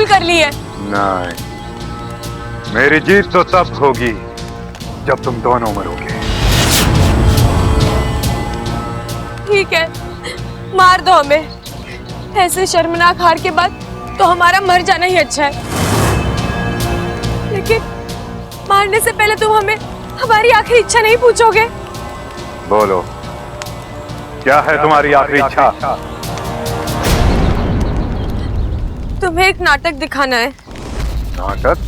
कबूल कर ली है। नहीं, मेरी जीत तो तब होगी जब तुम दोनों मरोगे। ठीक है, मार दो हमें। ऐसे शर्मनाक हार के बाद तो हमारा मर जाना ही अच्छा है। लेकिन मारने से पहले तुम हमें हमारी आखिरी इच्छा नहीं पूछोगे? बोलो, क्या है तुम्हारी आखिरी इच्छा? तुम्हें एक नाटक दिखाना है। नाटक?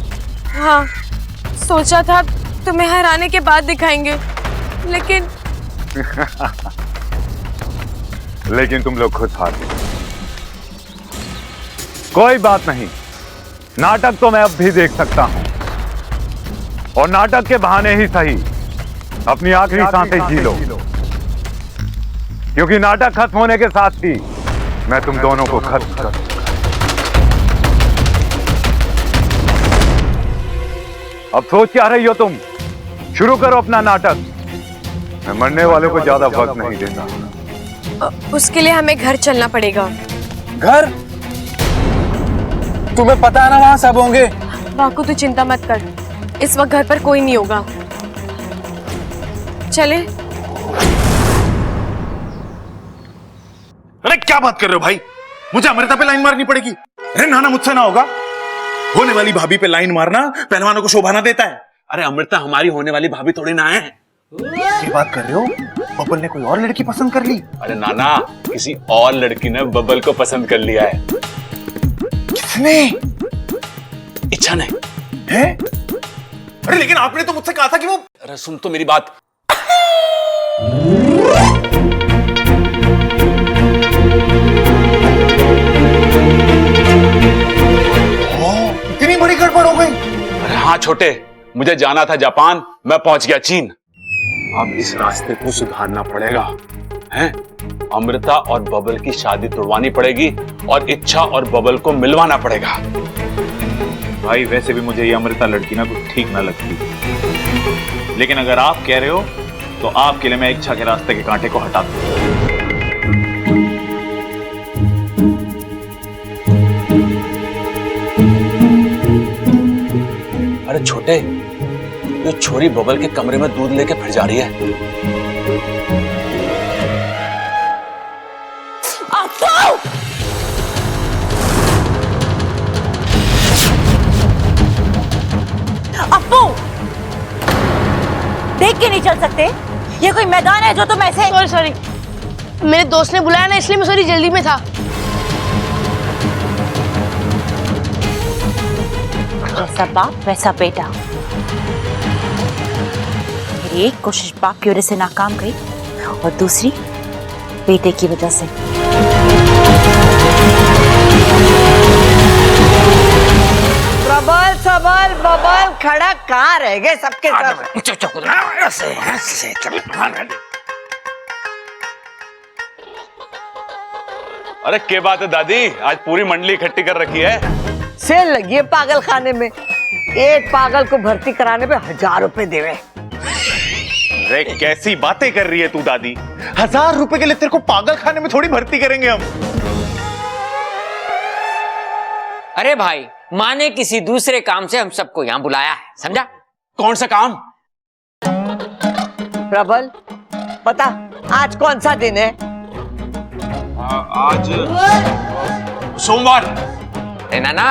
हाँ, सोचा था तुम्हें हराने के बाद दिखाएंगे, लेकिन लेकिन तुम लोग खुद हार गए। कोई बात नहीं, नाटक तो मैं अब भी देख सकता हूं, और नाटक के बहाने ही सही अपनी आखिरी सांसें जी लो, क्योंकि नाटक खत्म होने के साथ ही मैं तुम दोनों को खत्म कर दूंगा। अब सोच क्या रही हो तुम? शुरू करो अपना नाटक। मैं मरने वालों को ज्यादा वक्त नहीं देता। उसके लिए हमें घर चलना पड़ेगा। घर? तुम्हें पता है ना वहां सब होंगे। बाकू तू चिंता मत कर, इस वक्त घर पर कोई नहीं होगा। चले? अरे क्या बात कर रहे हो भाई? मुझे अमृता पे लाइन मारनी पड़ेगी? अरे नाना, मुझसे ना होगा। होने वाली भाभी पे लाइन मारना पहलवानों को शोभा ना देता है। अरे अमृता हमारी होने वाली भाभी थोड़ी ना है। क्या बात कर रहे हो? बबल ने कोई और लड़की पसंद कर ली? अरे नाना, किसी और लड़की ने बबल को पसंद कर लिया है। किसने? इच्छा ने। है? अरे लेकिन आपने तो मुझसे कहा था कि वो... अरे सुन तो मेरी बात। इतनी बड़ी गड़बड़ हो गई? अरे हाँ छोटे, मुझे जाना था जापान, मैं पहुंच गया चीन। अब इस रास्ते को सुधारना पड़ेगा, हैं? अमृता और बबल की शादी तुड़वानी पड़ेगी और इच्छा और बबल को मिलवाना पड़ेगा। भाई वैसे भी मुझे ये अमृता लड़की ना कुछ ठीक ना लगती, लेकिन अगर आप कह रहे हो तो आपके लिए मैं इच्छा के रास्ते के कांटे को हटा दूं। अरे छोटे, ये छोरी बबल के कमरे में दूध लेके फिर जा रही है। अप्पू, देख के नहीं चल सकते? ये कोई मैदान है जो तुम ऐसे... सॉरी, मेरे दोस्त ने बुलाया ना, इसलिए मैं थोड़ी जल्दी में था। जैसा बाप वैसा बेटा। मेरी एक कोशिश बाप की वजह से नाकाम गई और दूसरी बेटे की वजह से। प्रबल सबल बबल खड़ा कहाँ रह गए सबके सब? अरे क्या बात है दादी, आज पूरी मंडली इकट्ठी कर रखी है। सेल लगी है पागल खाने में। एक पागल को भर्ती कराने पे 1000 रुपए देवे। अरे कैसी बातें कर रही है तू दादी? 1000 रुपए के लिए तेरे को पागल खाने में थोड़ी भर्ती करेंगे हम। अरे भाई, माँ ने किसी दूसरे काम से हम सबको यहाँ बुलाया है, समझा? कौन सा काम? प्रबल, पता आज कौन सा दिन है? आज सोमवार। अरे नाना,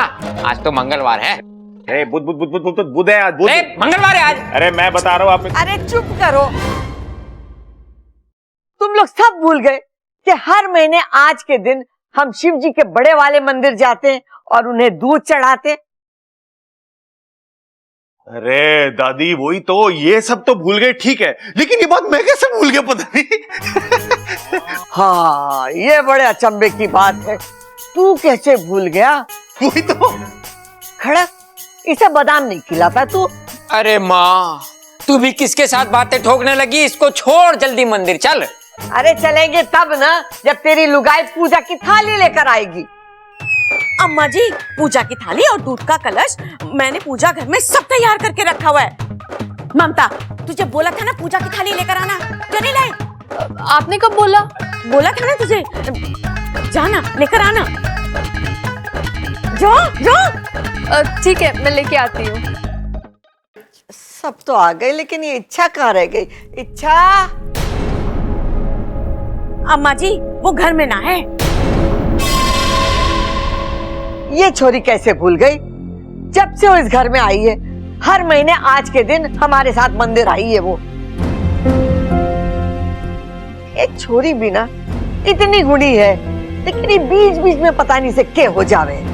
आज तो मंगलवार है। बुध है आज। बुध मंगलवार है आज। अरे मैं बता रहा हूँ आप। अरे चुप करो, तुम लोग सब भूल गए कि हर महीने आज के दिन हम शिव जी के बड़े वाले मंदिर जाते हैं और उन्हें दूध चढ़ाते। अरे दादी वही तो, ये सब तो भूल गए ठीक है, लेकिन ये बात मैं कैसे भूल गया पता नहीं। हाँ, ये बड़े अचंभे की बात है, तू कैसे भूल गया? वही तो। खड़क, इसे बादाम नहीं खिलाता तू? अरे माँ, तू भी किसके साथ बातें ठोकने लगी? इसको छोड़, जल्दी मंदिर चल। अरे चलेंगे तब ना जब तेरी लुगाई पूजा की थाली लेकर आएगी। अम्मा जी, पूजा की थाली और दूध का कलश मैंने पूजा घर में सब तैयार करके रखा हुआ है। ममता, तुझे बोला था ना पूजा की थाली लेकर आना, क्यों नहीं लाई? आपने कब बोला? बोला था ना तुझे, जाना लेकर आना। जो जो ठीक है, मैं लेके आती हूँ। सब तो आ गए, लेकिन ये इच्छा कहाँ रह गई? इच्छा, अम्मा जी वो घर में ना है। ये छोरी कैसे भूल गई? जब से वो इस घर में आई है, हर महीने आज के दिन हमारे साथ मंदिर आई है वो। ये छोरी भी ना इतनी गुणी है, लेकिन ये बीच बीच में पता नहीं से क्या हो जावे।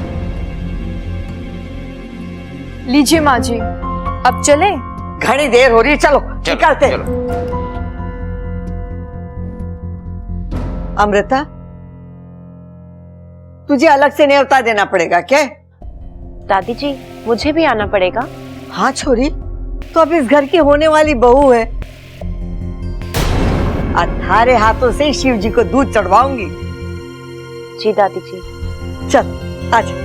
लीजिए माँ जी, अब चले? घनी देर हो रही है, चलो निकलते। अमृता, तुझे अलग से न्योता देना पड़ेगा क्या? दादी जी, मुझे भी आना पड़ेगा? हाँ छोरी, तो अब इस घर की होने वाली बहू है। अठारे हाथों से शिव जी को दूध चढ़वाऊंगी। जी दादी जी। चल आजा।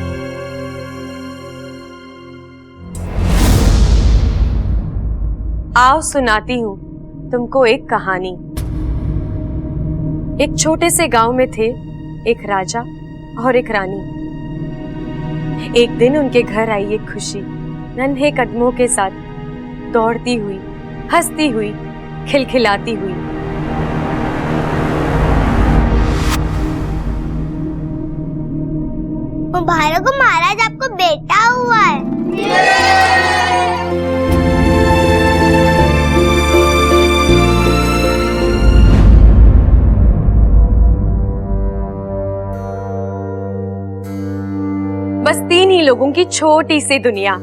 आओ सुनाती हूँ तुमको एक कहानी। एक छोटे से गांव में थे एक राजा और एक रानी। एक दिन उनके घर आई एक खुशी नन्हे कदमों के साथ, दौड़ती हुई, हंसती हुई, खिलखिलाती हुई। मुबारक हो महाराज, आपको बेटा हुआ है। बस 3 ही लोगों की छोटी सी दुनिया।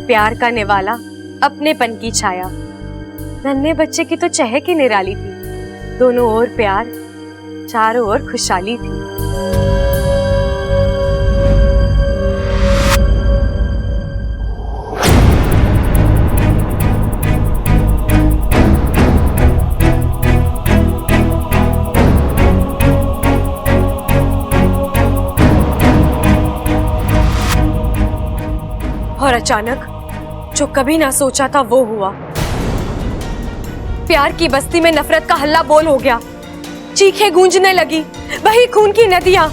प्यार का निवाला, अपनेपन की छाया। नन्हे बच्चे की तो चहक ही निराली थी। दोनों ओर प्यार, चारों ओर खुशहाली थी। और अचानक जो कभी ना सोचा था वो हुआ। प्यार की बस्ती में नफरत का हल्ला बोल हो गया। चीखें गूंजने लगी, बही खून की नदियां।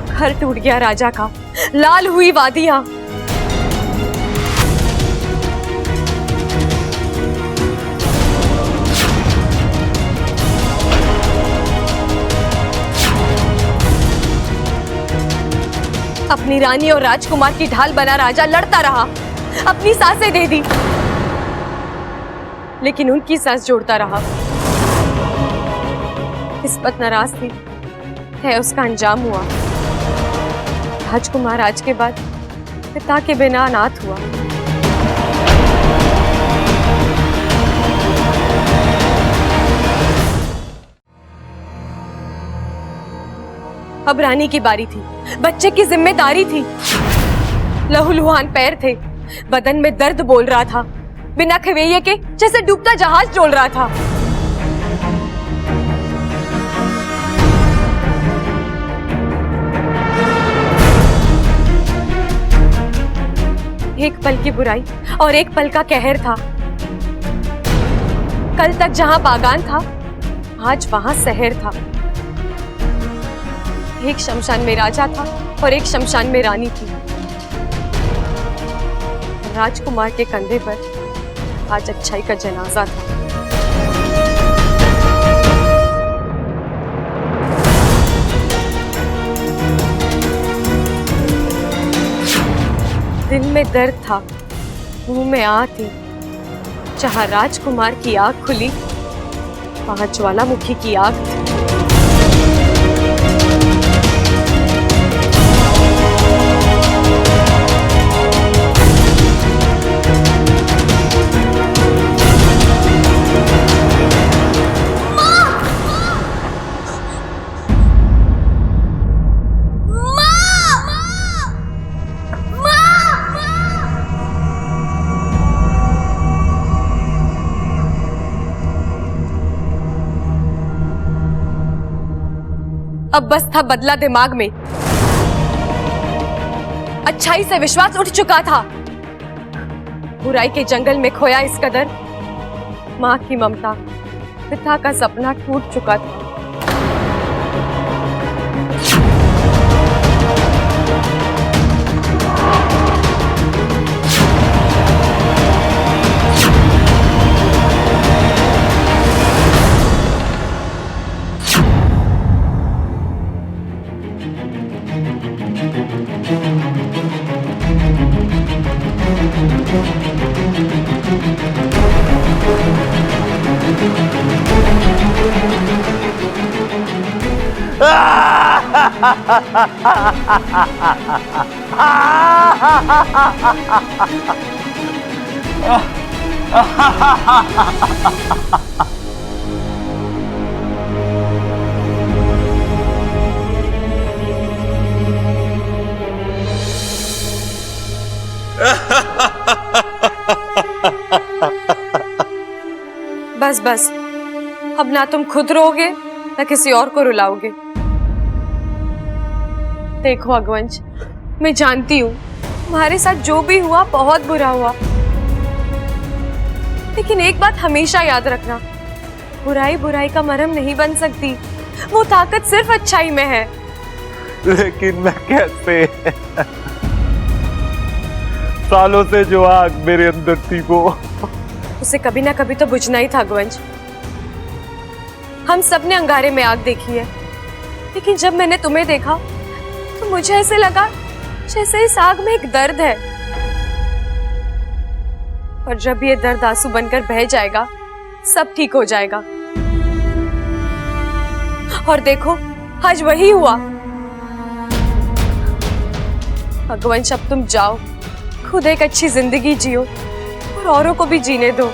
घर टूट गया राजा का, लाल हुई वादियां। अपनी रानी और राजकुमार की ढाल बना राजा लड़ता रहा, अपनी सांसें दे दी, लेकिन उनकी सांस जोड़ता रहा। किस्मत नाराज थी, है उसका अंजाम हुआ। राजकुमार आज के बाद पिता के बिना अनाथ हुआ। अब रानी की बारी थी, बच्चे की जिम्मेदारी थी। लहूलुहान पैर थे, बदन में दर्द बोल रहा था, बिना खवेये के जैसे डूबता जहाज डोल रहा था। एक पल की बुराई और एक पल का कहर था। कल तक जहां बागान था, आज वहां शहर था। एक शमशान में राजा था और एक शमशान में रानी थी। राजकुमार के कंधे पर आज अच्छाई का जनाजा था। दिल में दर्द था, मुंह में आह थी। जहां राजकुमार की आंख खुली, वहां ज्वालामुखी की आग थी। अब बस था बदला दिमाग में। अच्छाई से विश्वास उठ चुका था। बुराई के जंगल में खोया इस कदर। मां की ममता, पिता का सपना टूट चुका था। बस बस, अब ना तुम खुद रोगे ना किसी और को रुलाओगे। देखो अगवंश, मैं जानती हूँ तुम्हारे साथ जो भी हुआ बहुत बुरा हुआ, लेकिन एक बात हमेशा याद रखना, बुराई बुराई का मरहम नहीं बन सकती। वो ताकत सिर्फ अच्छाई में है। लेकिन मैं कैसे? सालों से जो आग मेरे अंदर थी वो उसे कभी ना कभी तो बुझना ही था अगवंश। हम सब ने अंगारे में आग देखी है, लेकिन जब मैंने तुम्हें देखा तो मुझे ऐसे लगा जैसे इस आग में एक दर्द है, और जब ये दर्द आंसू बनकर बह जाएगा सब ठीक हो जाएगा। और देखो आज वही हुआ। अगवंश, अब तुम जाओ, खुद एक अच्छी जिंदगी जियो और औरों को भी जीने दो।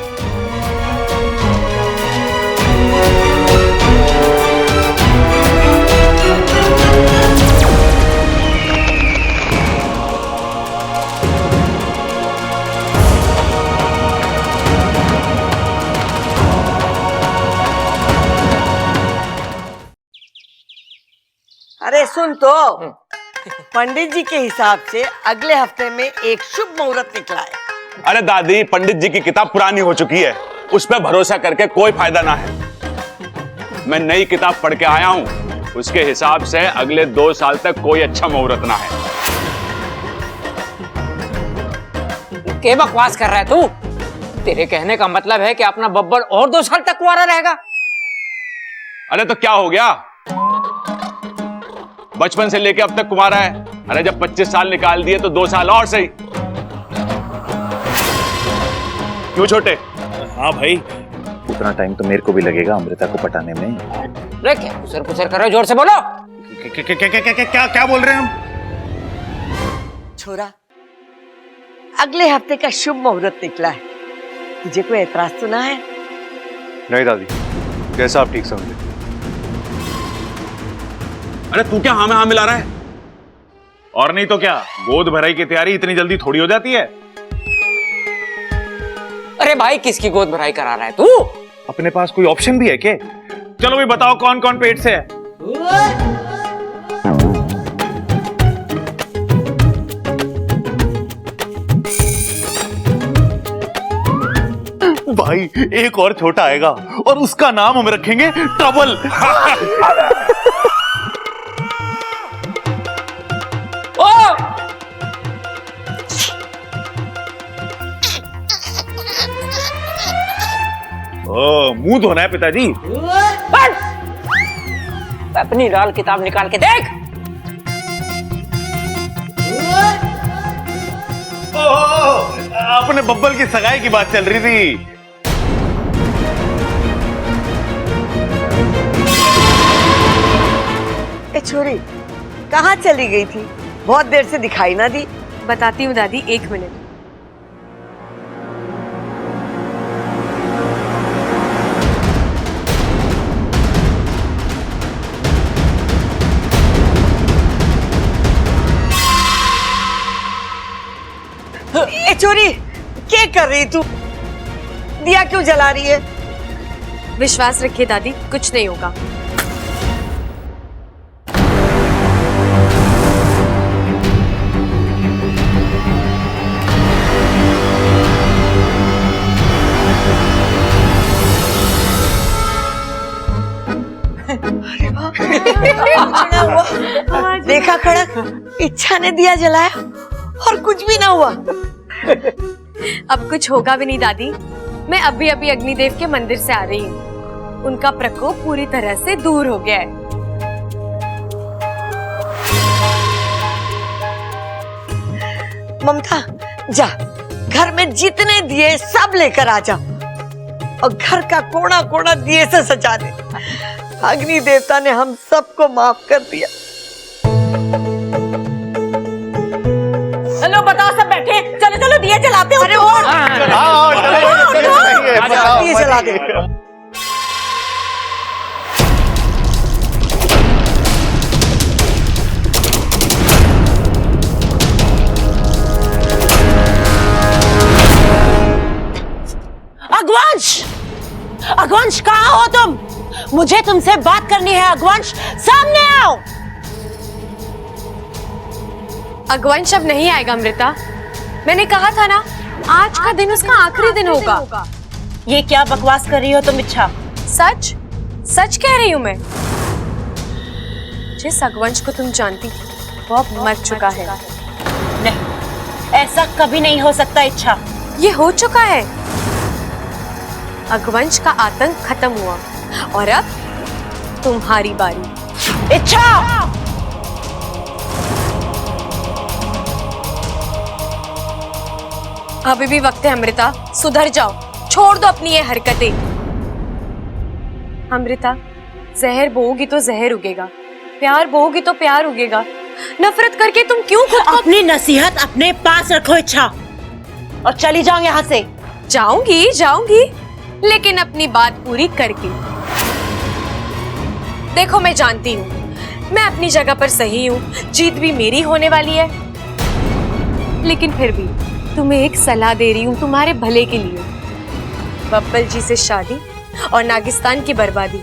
अरे सुन तो, पंडित जी के हिसाब से अगले हफ्ते में एक शुभ मुहूर्त निकला है। अरे दादी, पंडित जी की किताब पुरानी हो चुकी है, उस पर भरोसा करके कोई फायदा ना है। मैं नई किताब पढ़ के आया हूं, उसके हिसाब से अगले 2 साल तक कोई अच्छा मुहूर्त ना है। क्या बकवास कर रहा है तू? तेरे कहने का मतलब है कि अपना बब्बर और 2 साल तक कुंवारा रहेगा? अरे तो क्या हो गया, बचपन से लेके अब तक कुंवारा है। अरे जब 25 साल निकाल दिए तो 2 साल और सही। क्यों छोटे? हाँ भाई, उतना टाइम तो मेरे को भी लगेगा अमृता को पटाने में। रे क्या पुसर पुसर कर रहे हो? जोर से बोलो। क्या बोल रहे हैं हम? छोरा, अगले हफ्ते का शुभ मुहूर्त निकला है, तुझे कोई एतराज तो ना है? नहीं दादी, जैसा आप ठीक समझे। अरे तू क्या हाँ में हाँ मिला रहा है? और नहीं तो क्या, गोद भराई की तैयारी इतनी जल्दी थोड़ी हो जाती है। अरे भाई, किसकी गोद भराई करा रहा है तू? अपने पास कोई ऑप्शन भी है क्या? चलो भाई बताओ, कौन कौन पेट से है? भाई एक और छोटा आएगा और उसका नाम हम रखेंगे ट्रबल। मुंह धोना है पिताजी। अपनी लाल किताब निकाल के देख। अपने बब्बल की सगाई की बात चल रही थी। ए छोरी, कहाँ चली गई थी? बहुत देर से दिखाई ना दी। बताती हूँ दादी, 1 मिनट। ए छोरी, क्या कर रही तू? दिया क्यों जला रही है? विश्वास रखिए दादी, कुछ नहीं होगा। देखा खड़क, इच्छा ने दिया जलाया और कुछ भी ना हुआ। अब कुछ होगा भी नहीं दादी। मैं अभी अभी अग्निदेव के मंदिर से आ रही हूँ, उनका प्रकोप पूरी तरह से दूर हो गया है। ममता जा, घर में जितने दिए सब लेकर आ जा और घर का कोना कोना दिए से सजा दे। अग्नि देवता ने हम सबको माफ कर दिया। चलो बताओ, सब बैठे, चलो चलो दिए जलाते हो। अरे दिए जला दे। अगवंश, अगवंश कहाँ हो तुम? मुझे तुमसे बात करनी है। अगवंश सामने आओ। अगवंश अब नहीं आएगा अमृता। मैंने कहा था ना, आज का दिन उसका आखिरी दिन होगा। ये क्या बकवास कर रही हो तुम इच्छा? सच सच कह रही हूँ मैं। जिस अगवंश को तुम जानती वो अब मर चुका है। नहीं, ऐसा कभी नहीं हो सकता इच्छा। ये हो चुका है। अगवंश का आतंक खत्म हुआ और अब तुम्हारी बारी। इच्छा! अभी भी वक्त है अमृता, सुधर जाओ, छोड़ दो अपनी ये हरकतें। अमृता, जहर बोओगी तो जहर उगेगा, प्यार बोओगी तो प्यार उगेगा। नफरत करके तुम क्यों खुद को... अपनी नसीहत अपने पास रखो इच्छा, और चली जाओ यहाँ से। जाऊंगी जाऊंगी, लेकिन अपनी बात पूरी करके। देखो मैं जानती हूँ मैं अपनी जगह पर सही हूँ, जीत भी मेरी होने वाली है, लेकिन फिर भी तुम्हें एक सलाह दे रही हूँ तुम्हारे भले के लिए। बब्बल जी से शादी और नागिस्तान की बर्बादी,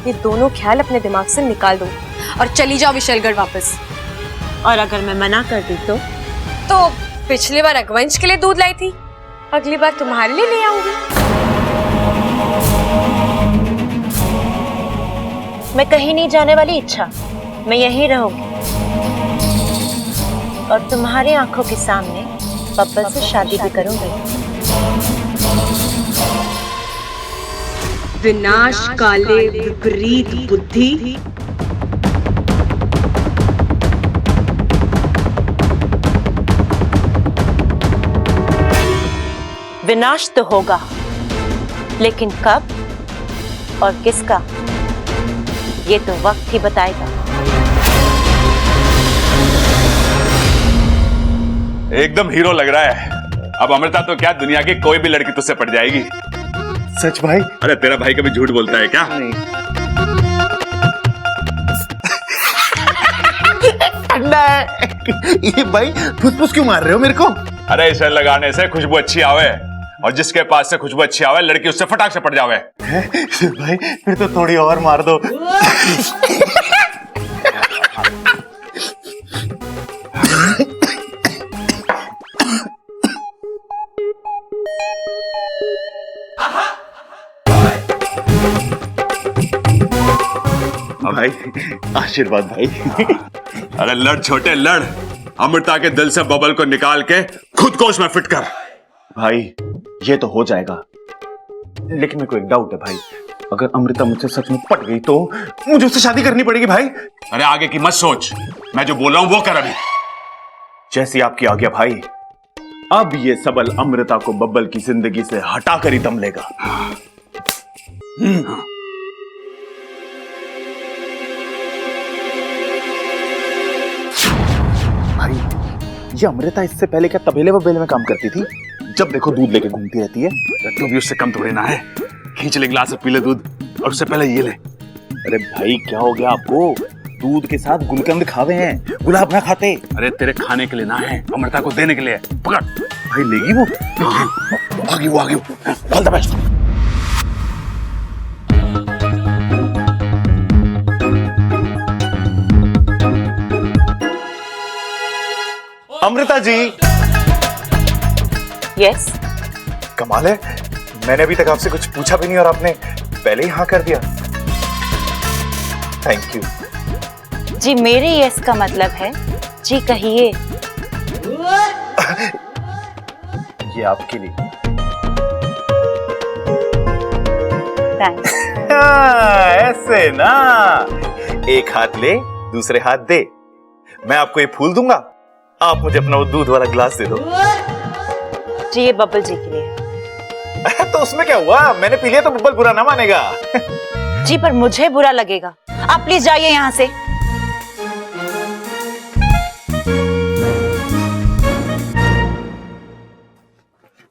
ये दोनों ख्याल अपने दिमाग से निकाल दो और चली जाओ विशलगढ़ वापस। और अगर मैं मना कर दी तो पिछली बार अगवंश के लिए दूध लाई थी, अगली बार तुम्हारे लिए ले आऊंगी। मैं कहीं नहीं जाने वाली इच्छा, मैं यहीं रहूंगी और तुम्हारी आंखों के सामने बब्बल से शादी भी करूंगी। विनाश काले विपरीत बुद्धि, विनाश तो होगा, लेकिन कब और किसका, ये तो वक्त ही बताएगा। एकदम हीरो लग रहा है। अब अमृता तो क्या, दुनिया की कोई भी लड़की तुझसे पट जाएगी। सच भाई? अरे तेरा भाई कभी झूठ बोलता है क्या? ठंडा है। ये भाई फुसफुस क्यों मार रहे हो मेरे को? अरे इसे लगाने से खुशबू अच्छी आवे, और जिसके पास से खुशबू अच्छी आवे लड़की उससे फटाक से पट जावे। भाई फिर तो थोड़ी और मार दो। भाई आशीर्वाद भाई। अरे लड़ छोटे लड़, अमृता के दिल से बबल को निकाल के खुद को उसमें फिट कर। भाई ये तो हो जाएगा, लेकिन मेरे को एक डाउट है भाई, अगर अमृता मुझसे सच में पट गई तो मुझे उससे शादी करनी पड़ेगी भाई। अरे आगे की मत सोच, मैं जो बोल रहा हूं वो कर अभी। जैसी आपकी आज्ञा भाई। अब ये सबल अमृता को बब्बल की जिंदगी से हटाकर ही दम लेगा। भाई ये अमृता इससे पहले क्या तबेले वबेले में काम करती थी? जब देखो दूध लेके घूमती रहती है। तू भी उससे कम थोड़ी ना है। खींच ले गिलास से पी ले दूध, और उससे पहले ये ले। अरे भाई क्या हो गया आपको? दूध के साथ गुलकंद खावे हैं, गुलाब ना खाते। अरे तेरे खाने के लिए ना है, अमृता को देने के लिए। पकड़। भाई लेगी वो? आगे वो आगे वो। All the best. Amrita ji. Yes. कमाल है, मैंने अभी तक आपसे कुछ पूछा भी नहीं और आपने पहले ही हाँ कर दिया। थैंक यू जी। मेरे यस का मतलब है जी कहिए। ये आपके लिए। थैंक्स। ऐसे ना, एक हाथ ले दूसरे हाथ दे। मैं आपको ये फूल दूंगा, आप मुझे अपना वो दूध वाला गिलास दे दो। जी ये बब्बल जी के लिए। तो उसमें क्या हुआ, मैंने पी लिया तो बब्बल बुरा ना मानेगा। जी पर मुझे बुरा लगेगा, आप प्लीज जाइए यहाँ से।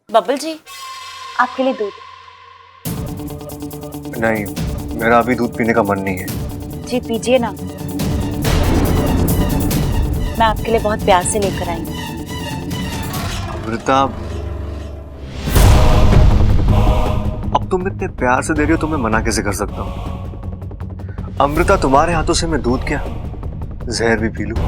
बब्बल जी आपके लिए दूध। नहीं, मेरा अभी दूध पीने का मन नहीं है। जी पीजिए ना, मैं आपके लिए बहुत प्यार से लेकर आई हूँ। अमृता, अब तुम इतने प्यार से दे रही हो तो मैं मना कैसे कर सकता हूँ? अमृता, तुम्हारे हाथों से मैं दूध क्या जहर भी पी लूं?